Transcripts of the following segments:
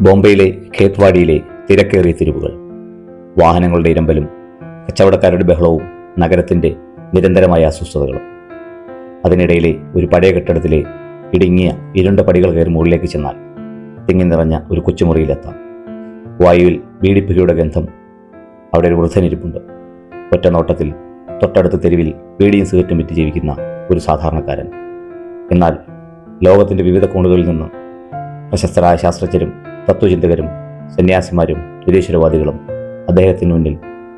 ബോംബെയിലെ ഖേത്വാഡിയിലെ തിരക്കേറിയ തെരുവുകൾ, വാഹനങ്ങളുടെ ഇരമ്പലും കച്ചവടക്കാരുടെ ബഹളവും നഗരത്തിൻ്റെ നിരന്തരമായ അസ്വസ്ഥതകളും. അതിനിടയിലെ ഒരു പഴയ കെട്ടിടത്തിലെ ഇടുങ്ങിയ ഇരുണ്ട പടികൾ കയറി മുകളിലേക്ക് ചെന്നാൽ തിങ്ങി നിറഞ്ഞ ഒരു കൊച്ചുമുറിയിലെത്താം. വായുവിൽ ബീഡിപ്പുകയുടെ ഗന്ധം. അവിടെ ഒരു വൃദ്ധനിരിപ്പുണ്ട്. ഒറ്റ നോട്ടത്തിൽ തൊട്ടടുത്ത തെരുവിൽ ബീഡിയും സിഗരറ്റും വിറ്റ് ജീവിക്കുന്ന ഒരു സാധാരണക്കാരൻ. എന്നാൽ ലോകത്തിൻ്റെ വിവിധ കോണുകളിൽ നിന്ന് പ്രശസ്തരായ ശാസ്ത്രജ്ഞരും തത്വചിന്തകരും സന്യാസിമാരും നിരീശ്വരവാദികളും അദ്ദേഹത്തിന് മുന്നിൽ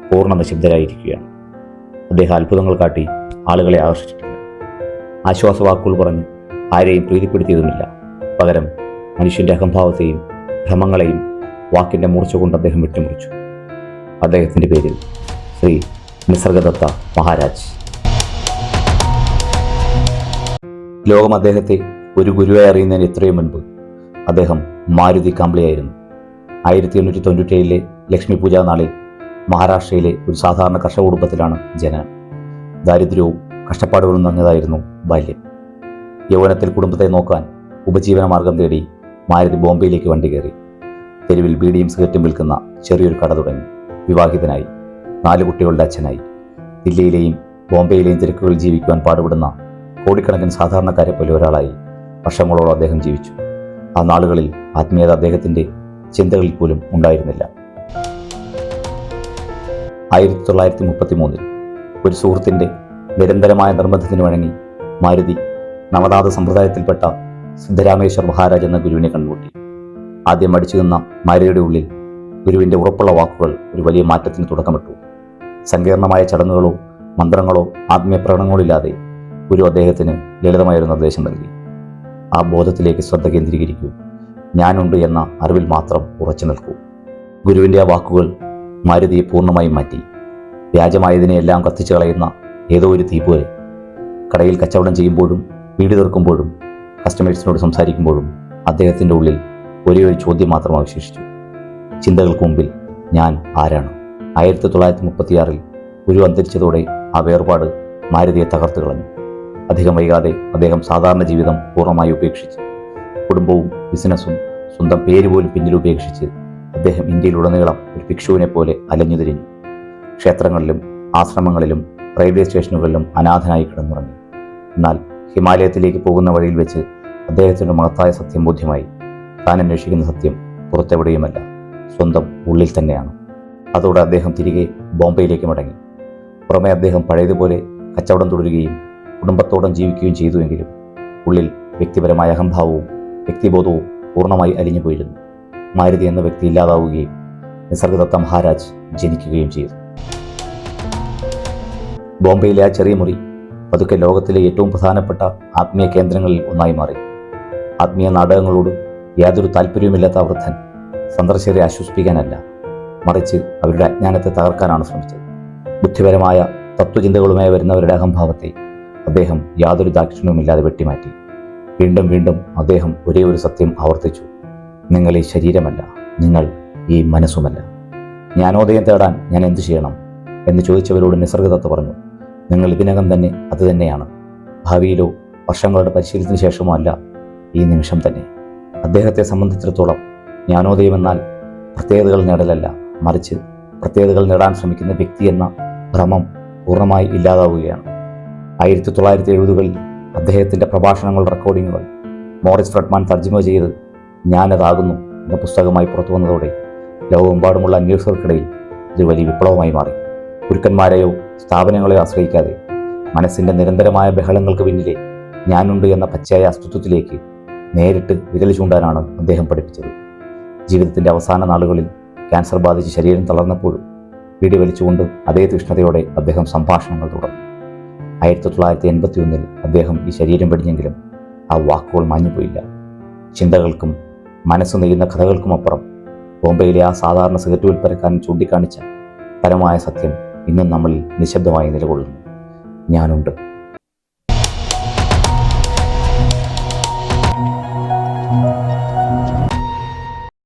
പൂർണ്ണ നിശബ്ദരായിരിക്കുകയാണ്. അദ്ദേഹം അത്ഭുതങ്ങൾ കാട്ടി ആളുകളെ ആകർഷിച്ചിട്ടില്ല. ആശ്വാസവാക്കുകൾ പറഞ്ഞ് ആരെയും പ്രീതിപ്പെടുത്തിയതുമില്ല. പകരം മനുഷ്യൻ്റെ അഹംഭാവത്തെയും ഭ്രമങ്ങളെയും വാക്കിൻ്റെ മൂർച്ച കൊണ്ട് അദ്ദേഹം വെട്ടിമുറിച്ചു. അദ്ദേഹത്തിൻ്റെ പേര് ശ്രീ നിസർഗദത്ത മഹാരാജ്. ലോകം അദ്ദേഹത്തെ ഒരു ഗുരുവായി അറിയുന്നതിന് എത്രയും മുൻപ് അദ്ദേഹം മാരുതി കാംബ്ലെയായിരുന്നു. 1897 ലക്ഷ്മി പൂജാ നാളിൽ മഹാരാഷ്ട്രയിലെ ഒരു സാധാരണ കർഷക കുടുംബത്തിലാണ് ജനനം. ദാരിദ്ര്യവും കഷ്ടപ്പാടുകളും നിറഞ്ഞതായിരുന്നു ബാല്യം. യൗവനത്തിൽ കുടുംബത്തെ നോക്കാൻ ഉപജീവന മാർഗം തേടി മാരുതി ബോംബെയിലേക്ക് വണ്ടി കയറി. തെരുവിൽ ബീഡിയും സിഗരറ്റും വിൽക്കുന്ന ചെറിയൊരു കട തുടങ്ങി. വിവാഹിതനായി, 4 കുട്ടികളുടെ അച്ഛനായി. ദില്ലിയിലെയും ബോംബെയിലെയും തിരക്കുകളിൽ ജീവിക്കുവാൻ പാടുപെടുന്ന കോടിക്കണക്കിന് സാധാരണക്കാരെ പോലെ ഒരാളായി വർഷങ്ങളോളം അദ്ദേഹം ജീവിച്ചു. ആ നാളുകളിൽ ആത്മീയത അദ്ദേഹത്തിൻ്റെ ചിന്തകളിൽ പോലും ഉണ്ടായിരുന്നില്ല. 1933 ഒരു സുഹൃത്തിൻ്റെ നിരന്തരമായ നിർബന്ധത്തിന് വഴങ്ങി മാരുതി നവനാഥ സമ്പ്രദായത്തിൽപ്പെട്ട സിദ്ധരാമേശ്വർ മഹാരാജ് എന്ന ഗുരുവിനെ കണ്ടുമുട്ടി. ആദ്യം അടിച്ചു നിന്ന മാരുതിയുടെ ഉള്ളിൽ ഗുരുവിൻ്റെ ഉറപ്പുള്ള വാക്കുകൾ ഒരു വലിയ മാറ്റത്തിന് തുടക്കമിട്ടു. സങ്കീർണമായ ചടങ്ങുകളോ മന്ത്രങ്ങളോ ആത്മീയ പ്രകടനങ്ങളില്ലാതെ ഗുരു അദ്ദേഹത്തിന് ലളിതമായൊരു നിർദ്ദേശം നൽകി. ആ ബോധത്തിലേക്ക് ശ്രദ്ധ കേന്ദ്രീകരിക്കൂ. ഞാനുണ്ട് എന്ന അറിവിൽ മാത്രം ഉറച്ചു നിൽക്കൂ. ഗുരുവിൻ്റെ ആ വാക്കുകൾ മാരുതിയെ പൂർണ്ണമായും മാറ്റി. വ്യാജമായതിനെയെല്ലാം കത്തിച്ചു കളയുന്ന ഏതോ ഒരു തീ പോലെ. കടയിൽ കച്ചവടം ചെയ്യുമ്പോഴും വീട് തീർക്കുമ്പോഴും കസ്റ്റമേഴ്സിനോട് സംസാരിക്കുമ്പോഴും അദ്ദേഹത്തിൻ്റെ ഉള്ളിൽ ഒരേ ഒരു ചോദ്യം മാത്രം അവശേഷിച്ചു. ചിന്തകൾക്ക് മുമ്പിൽ ഞാൻ ആരാണ്? 1936 ഗുരു അന്തരിച്ചതോടെ ആ വേർപാട് മാരുതിയെ തകർത്തു കളഞ്ഞു. അധികം വൈകാതെ അദ്ദേഹം സാധാരണ ജീവിതം പൂർണ്ണമായി ഉപേക്ഷിച്ച്, കുടുംബവും ബിസിനസ്സും സ്വന്തം പേര് പോലും പിന്നിൽ ഉപേക്ഷിച്ച് അദ്ദേഹം ഇന്ത്യയിലുടനീളം ഒരു ഭിക്ഷുവിനെ പോലെ അലഞ്ഞു തിരിഞ്ഞു. ക്ഷേത്രങ്ങളിലും ആശ്രമങ്ങളിലും റെയിൽവേ സ്റ്റേഷനുകളിലും അനാഥനായി കിടന്നുറങ്ങി. എന്നാൽ ഹിമാലയത്തിലേക്ക് പോകുന്ന വഴിയിൽ വെച്ച് അദ്ദേഹത്തിൻ്റെ മഹത്തായ സത്യം ബോധ്യമായി. താൻ അന്വേഷിക്കുന്ന സത്യം പുറത്തെവിടെയുമല്ല, സ്വന്തം ഉള്ളിൽ തന്നെയാണ്. അതോടെ അദ്ദേഹം തിരികെ ബോംബെയിലേക്ക് മടങ്ങി. പുറമെ അദ്ദേഹം പഴയതുപോലെ കച്ചവടം തുടരുകയും കുടുംബത്തോടം ജീവിക്കുകയും ചെയ്തുവെങ്കിലും ഉള്ളിൽ വ്യക്തിപരമായ അഹംഭാവവും വ്യക്തിബോധവും പൂർണ്ണമായി അലിഞ്ഞു പോയിരുന്നു. മാരുതി എന്ന വ്യക്തി ഇല്ലാതാവുകയും നിസർഗദത്ത മഹാരാജ് ജനിക്കുകയും ചെയ്തു. ബോംബെയിലെ ആ ചെറിയ മുറി പതുക്കെ ലോകത്തിലെ ഏറ്റവും പ്രധാനപ്പെട്ട ആത്മീയ കേന്ദ്രങ്ങളിൽ ഒന്നായി മാറി. ആത്മീയ നാടകങ്ങളോട് യാതൊരു താല്പര്യവുമില്ലാത്ത വൃദ്ധൻ സന്ദർശകരെ ആശ്വസിപ്പിക്കാനല്ല, മറിച്ച് അവരുടെ അജ്ഞാനത്തെ തകർക്കാനാണ് ശ്രമിച്ചത്. ബുദ്ധിപരമായ തത്വചിന്തകളുമായി വരുന്നവരുടെ അഹംഭാവത്തെ അദ്ദേഹം യാതൊരു ദാക്ഷിണ്യവുമില്ലാതെ വെട്ടിമാറ്റി. വീണ്ടും വീണ്ടും അദ്ദേഹം ഒരേ ഒരു സത്യം ആവർത്തിച്ചു: നിങ്ങൾ ഈ ശരീരമല്ല, നിങ്ങൾ ഈ മനസ്സുമല്ല. ജ്ഞാനോദയം തേടാൻ ഞാൻ എന്തു ചെയ്യണം എന്ന് ചോദിച്ചവരോട് നിസർഗദത്ത പറഞ്ഞു: നിങ്ങൾ ഇതിനകം തന്നെ അത് തന്നെയാണ്. ഭാവിയിലോ വർഷങ്ങളുടെ പരിശീലനത്തിന് ശേഷമോ അല്ല, ഈ നിമിഷം തന്നെ. അദ്ദേഹത്തെ സംബന്ധിച്ചിടത്തോളം ജ്ഞാനോദയം എന്നാൽ പ്രത്യേകതകൾ നേടലല്ല, മറിച്ച് പ്രത്യേകതകൾ നേടാൻ ശ്രമിക്കുന്ന വ്യക്തി എന്ന ഭ്രമം പൂർണ്ണമായി ഇല്ലാതാവുകയാണ്. 1970കളിൽ അദ്ദേഹത്തിൻ്റെ പ്രഭാഷണങ്ങളുടെ റെക്കോർഡിങ്ങുകൾ മോറിസ് ഫ്രെഡ്മാൻ തർജ്ജിമ ചെയ്ത് ഞാനതാകുന്നു എന്ന പുസ്തകമായി പുറത്തു വന്നതോടെ ലോകമെമ്പാടുമുള്ള അന്വേഷകർക്കിടയിൽ ഇത് വലിയ വിപ്ലവമായി മാറി. ഗുരുക്കന്മാരെയോ സ്ഥാപനങ്ങളെയോ ആശ്രയിക്കാതെ മനസ്സിൻ്റെ നിരന്തരമായ ബഹളങ്ങൾക്ക് പിന്നിലെ ഞാനുണ്ട് എന്ന പച്ചയായ അസ്തിത്വത്തിലേക്ക് നേരിട്ട് വിരൽ ചൂണ്ടാനാണ് അദ്ദേഹം പഠിപ്പിച്ചത്. ജീവിതത്തിൻ്റെ അവസാന നാളുകളിൽ ക്യാൻസർ ബാധിച്ച് ശരീരം തളർന്നപ്പോഴും വീടി വലിച്ചുകൊണ്ട് അതേ തീഷ്ണതയോടെ അദ്ദേഹം സംഭാഷണങ്ങൾ തുടർന്നു. 1981 അദ്ദേഹം ഈ ശരീരം വെടിഞ്ഞെങ്കിലും ആ വാക്കുകൾ മാഞ്ഞുപോയില്ല. ചിന്തകൾക്കും മനസ്സ് നെയ്യുന്ന കഥകൾക്കുമപ്പുറം ബോംബെയിലെ ആ സാധാരണ സിഗരറ്റ് വിൽപ്പനക്കാരൻ ചൂണ്ടിക്കാണിച്ച പരമായ സത്യം ഇന്നും നമ്മളിൽ നിശബ്ദമായി നിലകൊള്ളുന്നു: ഞാനുണ്ട്.